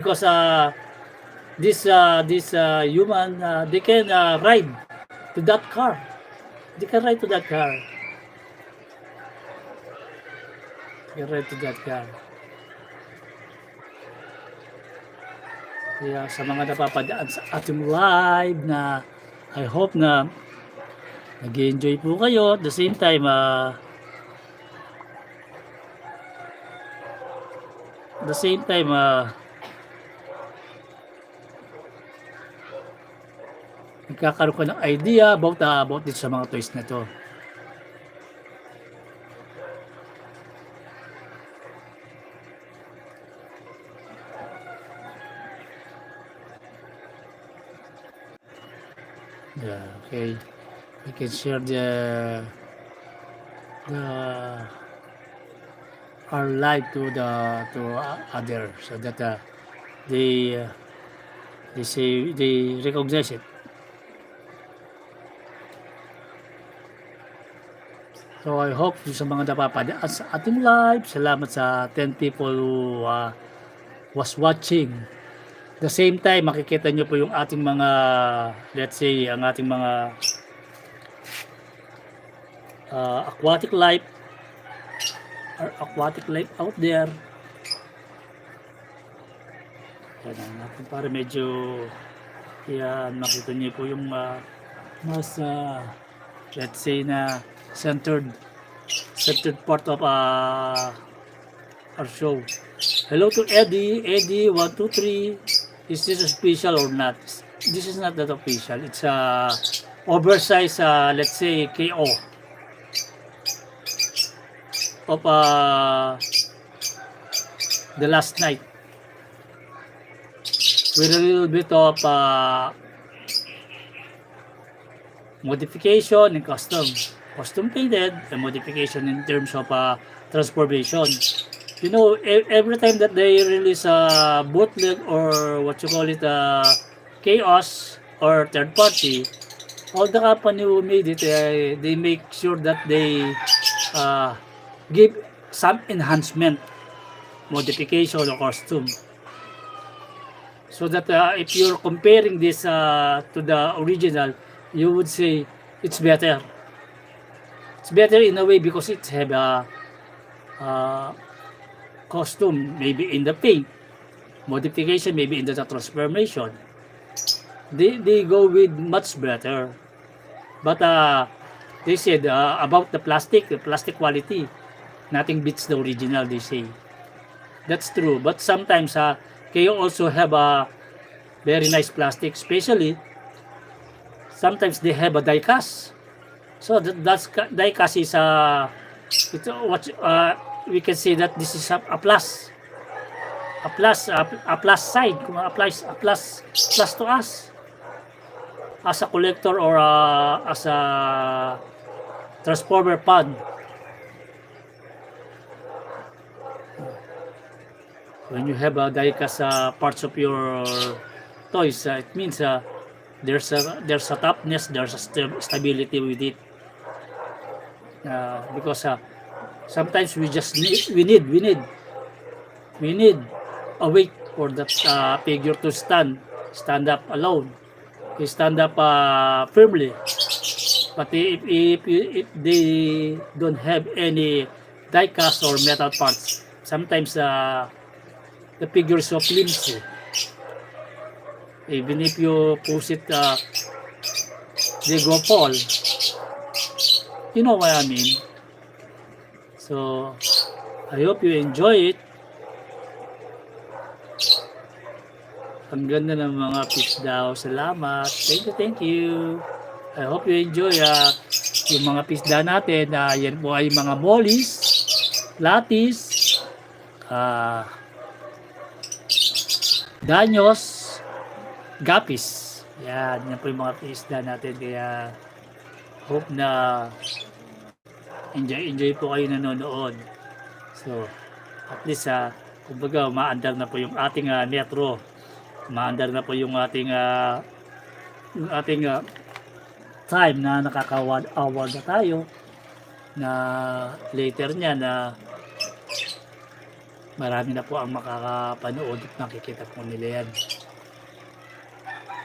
because this human, they can ride to that car. They can ride to that car. They can ride to that car. Kaya sa mga napapadaan sa ating live na I hope na nag-enjoy po kayo. At the same time, nagkakaroon ka ng idea about dito sa mga toys na to. Yeah, okay. We can share our live to others so that they recognize it. So I hope sa mga napapadaan sa ating live, salamat sa 10 people who was watching. The same time, makikita nyo po yung ating mga, let's say, ang ating mga aquatic life out there. Yan natin para medyo yan, makita nyo po yung mas let's say na centered part of our show. Hello to Eddie 123. Is this official or not? This is not that official. It's oversized, let's say, KO of the last night with a little bit of modification and custom painted, and modification in terms of transformation. You know, every time that they release a bootleg or what you call it, chaos or third party, all the company who made it, they make sure that they give some enhancement, modification or costume, so that if you're comparing this to the original, you would say it's better. It's better in a way because it have a costume, maybe in the paint, modification, maybe in the transformation. They go with much better. But they said about the plastic quality, nothing beats the original, they say. That's true. But sometimes KO also have a very nice plastic, especially sometimes they have a die cast. So that's die cast is it's what we can say that this is a plus side, a plus to us as a collector or as a transformer pod. When you have a die-cast parts of your toys, it means there's a toughness, there's a stability with it. Because sometimes we need a weight for that figure to stand up alone, to stand up firmly. But if they don't have any die cast or metal parts, sometimes the figure is so flimsy. Even if you push it, they go fall. You know what I mean? So I hope you enjoy it. Ang ganda ng mga fish daw. Salamat. Thank you. I hope you enjoy yung mga fish daw natin. Yan po ay mga mollies, latis, danyos, gapis. Yan po yung mga fish daw natin. Kaya hope na enjoy po kayo nanonood. So at least kumbaga umaandar na po yung ating metro. Umaandar na po yung ating time na nakaka-1 hour na tayo, na later niya na marami na po ang makakapanood at makikita po nila yan.